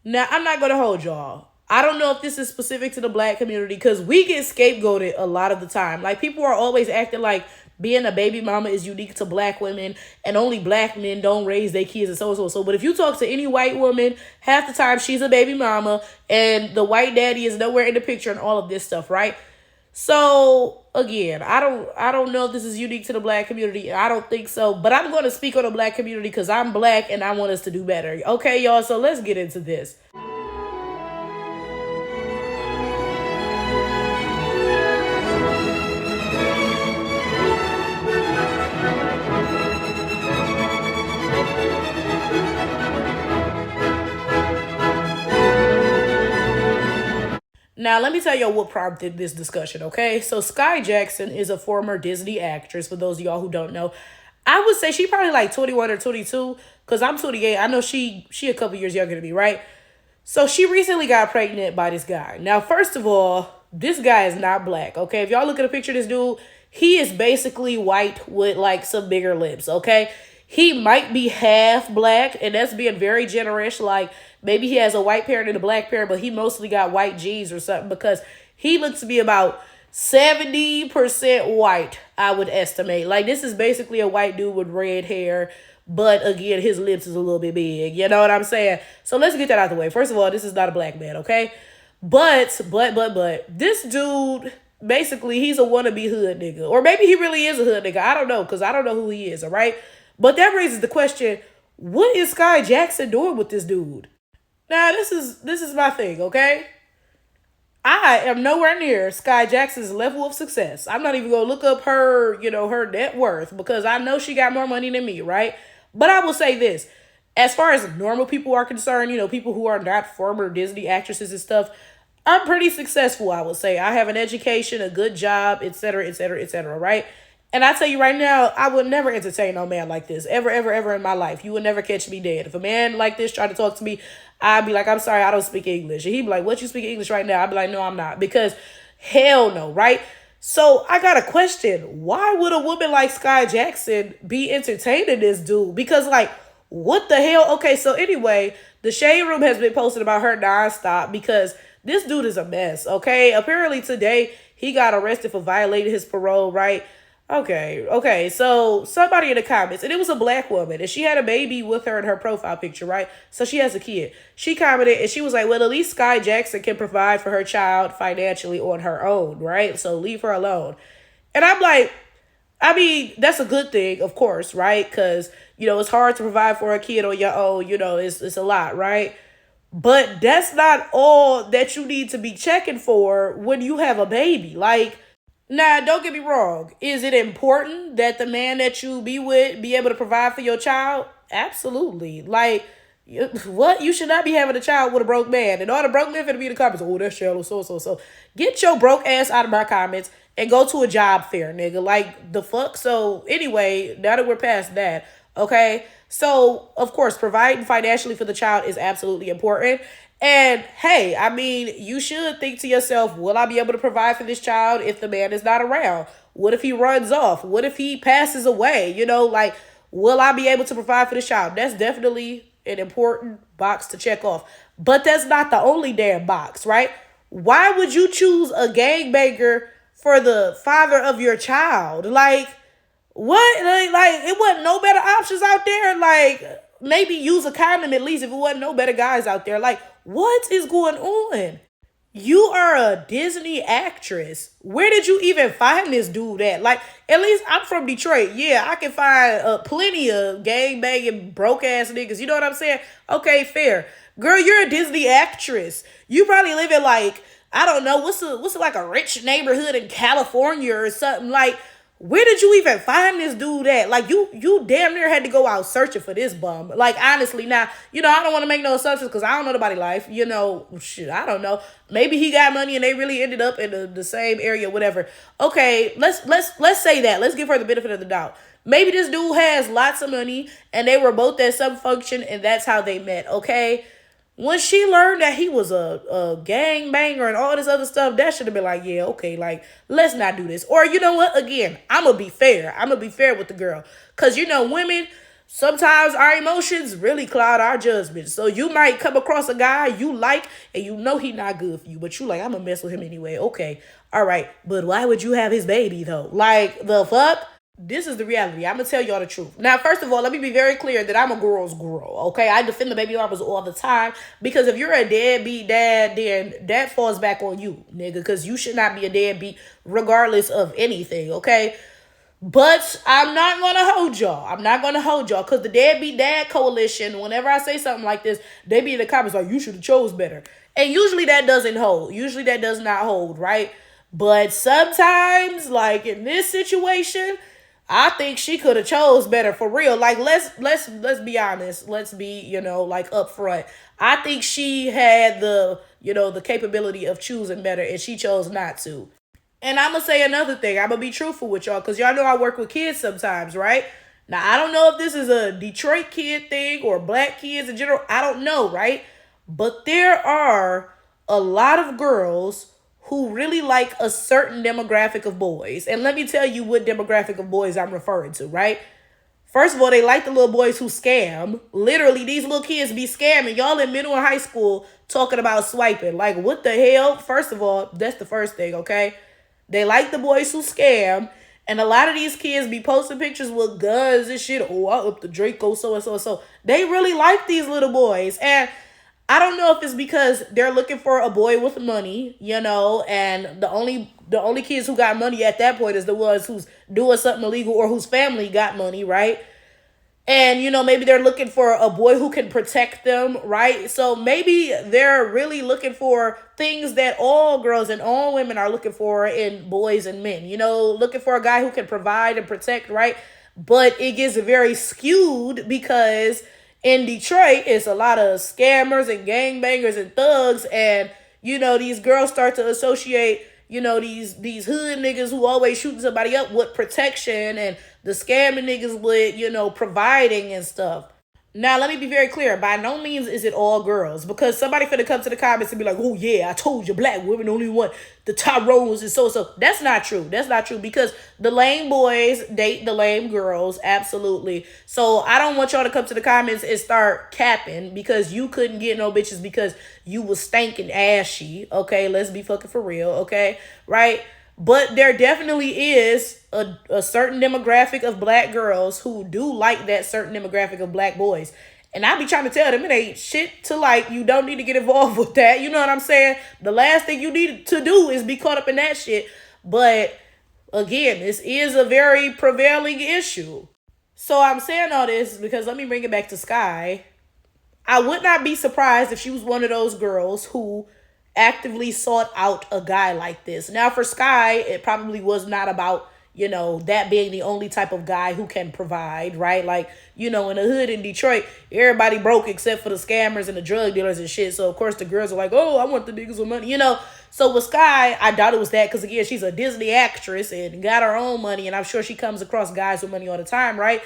Now, I'm not going to hold y'all. I don't know if this is specific to the black community because we get scapegoated a lot of the time. Like, people are always acting like being a baby mama is unique to black women and only black men don't raise their kids and so and so. So, but if you talk to any white woman, half the time she's a baby mama and the white daddy is nowhere in the picture and all of this stuff, right? So again, I don't know if this is unique to the black community. I don't think so, but I'm going to speak on the black community because I'm black and I want us to do better. Okay, y'all. So let's get into this. Now, let me tell you what prompted this discussion, okay? So, Skai Jackson is a former Disney actress, for those of y'all who don't know. I would say she probably like 21 or 22, because I'm 28. I know she a couple years younger than me, right? So, she recently got pregnant by this guy. Now, first of all, this guy is not black, okay? If y'all look at a picture of this dude, he is basically white with like some bigger lips, okay? He might be half black, and that's being very generous. Like, maybe he has a white parent and a black parent, but he mostly got white genes or something because he looks to be about 70% white, I would estimate. Like, this is basically a white dude with red hair, but again, his lips is a little bit big. You know what I'm saying? So let's get that out of the way. First of all, this is not a black man, okay? But, this dude, basically, he's a wannabe hood nigga. Or maybe he really is a hood nigga. I don't know, because I don't know who he is, all right? But that raises the question, what is Skai Jackson doing with this dude? Now, this is my thing, okay? I am nowhere near Skai Jackson's level of success. I'm not even gonna look up her, her net worth because I know she got more money than me, right? But I will say this. As far as normal people are concerned, people who are not former Disney actresses and stuff, I'm pretty successful, I would say. I have an education, a good job, etc., etc., etc., right? And I tell you right now, I would never entertain no man like this. Ever, ever, ever in my life. You would never catch me dead. If a man like this tried to talk to me, I'd be like, I'm sorry, I don't speak English. And he'd be like, what, you speak English right now? I'd be like, no, I'm not. Because hell no, right? So I got a question. Why would a woman like Skai Jackson be entertaining this dude? Because like, what the hell? Okay, so anyway, the Shade Room has been posting about her nonstop because this dude is a mess, okay? Apparently today, he got arrested for violating his parole, right? Okay. So somebody in the comments, and it was a black woman, and she had a baby with her in her profile picture, right? So she has a kid. She commented, and she was like, well, at least Skai Jackson can provide for her child financially on her own, right? So leave her alone. And I'm like, I mean, that's a good thing, of course, right? Because, it's hard to provide for a kid on your own. It's a lot, right? But that's not all that you need to be checking for when you have a baby. Like, now, don't get me wrong. Is it important that the man that you be with be able to provide for your child? Absolutely. Like, what? You should not be having a child with a broke man. And all the broke men finna be in the comments. Oh, that's shallow, so. Get your broke ass out of my comments and go to a job fair, nigga. Like, the fuck? So, anyway, now that we're past that, okay? So, of course, providing financially for the child is absolutely important. And hey, I mean, you should think to yourself, will I be able to provide for this child if the man is not around? What if he runs off? What if he passes away? Like, will I be able to provide for this child? That's definitely an important box to check off. But that's not the only damn box, right? Why would you choose a gangbanger for the father of your child? Like, what? Like it wasn't no better options out there? Like, maybe use a condom at least if it wasn't no better guys out there. Like, what is going on? You are a Disney actress. Where did you even find this dude at? Like, at least I'm from Detroit. Yeah, I can find plenty of gang banging broke ass niggas. You know what I'm saying? Okay, fair. Girl, you're a Disney actress. You probably live in like, I don't know, what's like a rich neighborhood in California or something. Like, where did you even find this dude at? Like, you damn near had to go out searching for this bum. Like, honestly, now, I don't want to make no assumptions because I don't know nobody's life. Shit, I don't know. Maybe he got money and they really ended up in the same area, whatever. Okay, let's say that. Let's give her the benefit of the doubt. Maybe this dude has lots of money and they were both at some function and that's how they met, okay? When she learned that he was a gang banger and all this other stuff, that should have been like, yeah, okay, like, let's not do this. Or, you know what? Again, I'm going to be fair. I'm going to be fair with the girl. Because, women, Sometimes our emotions really cloud our judgment. So you might come across a guy you like and you know he not good for you, but you like, I'm gonna mess with him anyway. Okay, all right, but why would you have his baby though? Like the fuck? This is the reality. I'm gonna tell y'all the truth. Now, first of all, let me be very clear that I'm a girl's girl. Okay, I defend the baby mamas all the time because if you're a deadbeat dad, then that falls back on you, nigga. Because you should not be a deadbeat regardless of anything. Okay. But I'm not gonna hold y'all. I'm not gonna hold y'all because the Deadbeat Dad Coalition, whenever I say something like this, they be in the comments like, you should have chose better. And usually that doesn't hold. Usually that does not hold, right? But sometimes, like in this situation, I think she could have chose better for real. Like let's be honest. Let's be, like upfront. I think she had the capability of choosing better and she chose not to. And I'm going to say another thing. I'm going to be truthful with y'all because y'all know I work with kids sometimes, right? Now, I don't know if this is a Detroit kid thing or black kids in general. I don't know, right? But there are a lot of girls who really like a certain demographic of boys. And let me tell you what demographic of boys I'm referring to, right? First of all, they like the little boys who scam. Literally, these little kids be scamming. Y'all in middle and high school talking about swiping. Like, what the hell? First of all, that's the first thing, okay? They like the boys who scam. And a lot of these kids be posting pictures with guns and shit. Oh, I up the Draco, so and so and so. They really like these little boys. And I don't know if it's because they're looking for a boy with money, and the only kids who got money at that point is the ones who's doing something illegal or whose family got money, right? And, maybe they're looking for a boy who can protect them, right? So maybe they're really looking for things that all girls and all women are looking for in boys and men, looking for a guy who can provide and protect, right? But it gets very skewed because in Detroit, it's a lot of scammers and gangbangers and thugs. And, these girls start to associate these hood niggas who always shooting somebody up with protection and the scamming niggas with, providing and stuff. Now, let me be very clear. By no means is it all girls. Because somebody finna come to the comments and be like, oh, yeah, I told you black women only want the Tyrones and so. That's not true. That's not true. Because the lame boys date the lame girls. Absolutely. So I don't want y'all to come to the comments and start capping because you couldn't get no bitches because you was stankin' ashy. Okay, let's be fucking for real. Okay, right? But there definitely is a certain demographic of black girls who do like that certain demographic of black boys. And I be trying to tell them it ain't shit to like. You don't need to get involved with that. You know what I'm saying? The last thing you need to do is be caught up in that shit. But again, this is a very prevailing issue. So I'm saying all this because let me bring it back to Skai. I would not be surprised if she was one of those girls who actively sought out a guy like this. Now for Skai, it probably was not about, that being the only type of guy who can provide, right? Like, in the hood in Detroit, everybody broke except for the scammers and the drug dealers and shit. So of course the girls are like, oh, I want the niggas with money, So with Skai, I doubt it was that because again, she's a Disney actress and got her own money. And I'm sure she comes across guys with money all the time, right?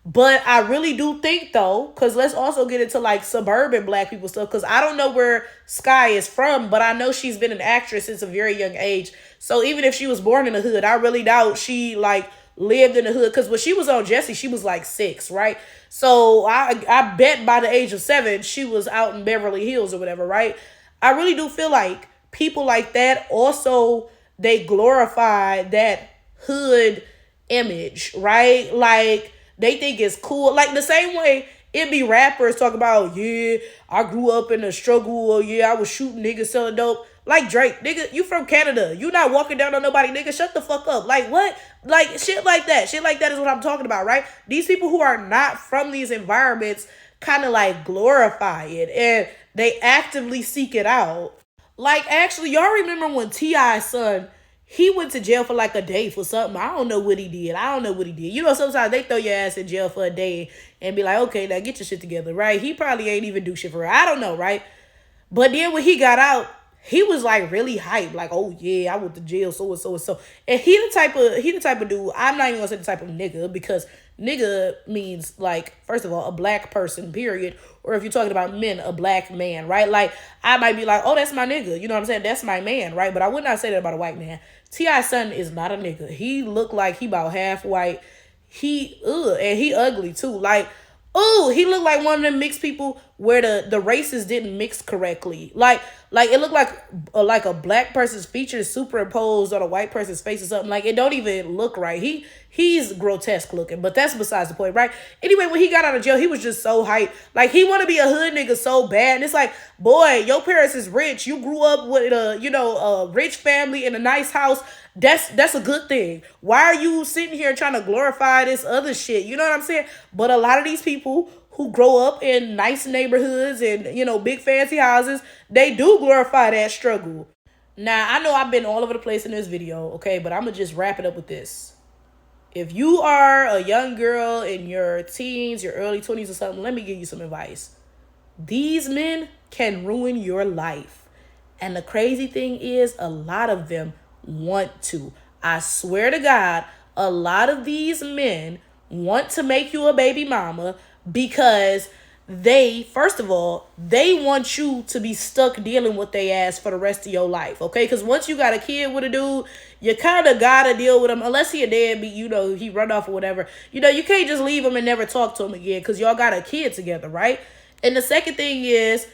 But I really do think, though, because let's also get into, like, suburban black people stuff, because I don't know where Skai is from, but I know she's been an actress since a very young age. So even if she was born in the hood, I really doubt she, like, lived in the hood. Because when she was on Jessie, she was, like, 6, right? So I bet by the age of 7, she was out in Beverly Hills or whatever, right? I really do feel like people like that also, they glorify that hood image, right? Like, they think it's cool. Like the same way it be rappers talk about, yeah, I grew up in the struggle, or yeah, I was shooting niggas selling dope. Like Drake, nigga, you from Canada. You not walking down on nobody, nigga. Shut the fuck up. Like what? Like shit like that. Shit like that is what I'm talking about, right? These people who are not from these environments kind of like glorify it and they actively seek it out. Like actually, y'all remember when T.I.'s son, he went to jail for like a day for something. I don't know what he did. Sometimes they throw your ass in jail for a day and be like, okay, now get your shit together, right? He probably ain't even do shit for her. I don't know, right? But then when he got out, he was like really hyped, like, oh yeah, I went to jail, so and so and so. And he the type of dude, I'm not even gonna say the type of nigga because nigga means like, first of all, a black person, period. Or if you're talking about men, a black man, right? Like I might be like, oh, that's my nigga. You know what I'm saying? That's my man, right? But I would not say that about a white man. T.I.'s son is not a nigga. He look like he about half white. And he ugly too. Like Ooh, he looked like one of them mixed people where the races didn't mix correctly. Like it looked like a black person's features superimposed on a white person's face or something. Like it don't even look right. He's grotesque looking, but that's besides the point, right? Anyway, when he got out of jail, he was just so hyped. Like he want to be a hood nigga so bad. And it's like, boy, your parents is rich. You grew up with a rich family in a nice house. That's a good thing. Why are you sitting here trying to glorify this other shit? You know what I'm saying? But a lot of these people who grow up in nice neighborhoods and big fancy houses, they do glorify that struggle. Now, I know I've been all over the place in this video, okay, but I'm gonna just wrap it up with this. If you are a young girl in your teens, your early 20s or something, let me give you some advice. These men can ruin your life. And the crazy thing is, a lot of them want to. I swear to God, a lot of these men want to make you a baby mama because first of all, they want you to be stuck dealing with their ass for the rest of your life, okay? Because once you got a kid with a dude, you kind of got to deal with him, unless he a deadbeat, he run off or whatever. You can't just leave him and never talk to him again because y'all got a kid together, right? And the second thing is,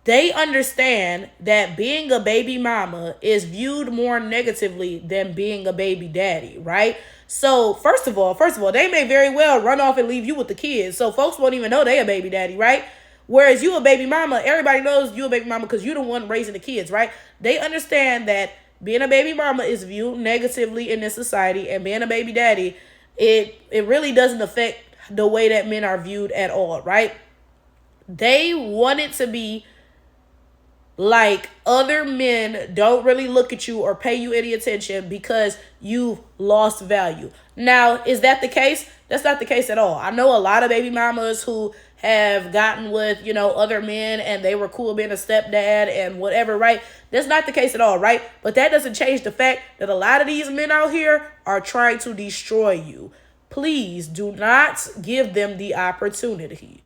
they understand that being a baby mama is viewed more negatively than being a baby daddy, right? So first of all, they may very well run off and leave you with the kids. So folks won't even know they a baby daddy, right? Whereas you a baby mama, everybody knows you a baby mama because you the one raising the kids, right? They understand that being a baby mama is viewed negatively in this society, and being a baby daddy, it really doesn't affect the way that men are viewed at all, right? They want it to be like other men don't really look at you or pay you any attention because you've lost value. Now, is that the case? That's not the case at all. I know a lot of baby mamas who have gotten with, other men and they were cool being a stepdad and whatever, right? That's not the case at all, right? But that doesn't change the fact that a lot of these men out here are trying to destroy you. Please do not give them the opportunity.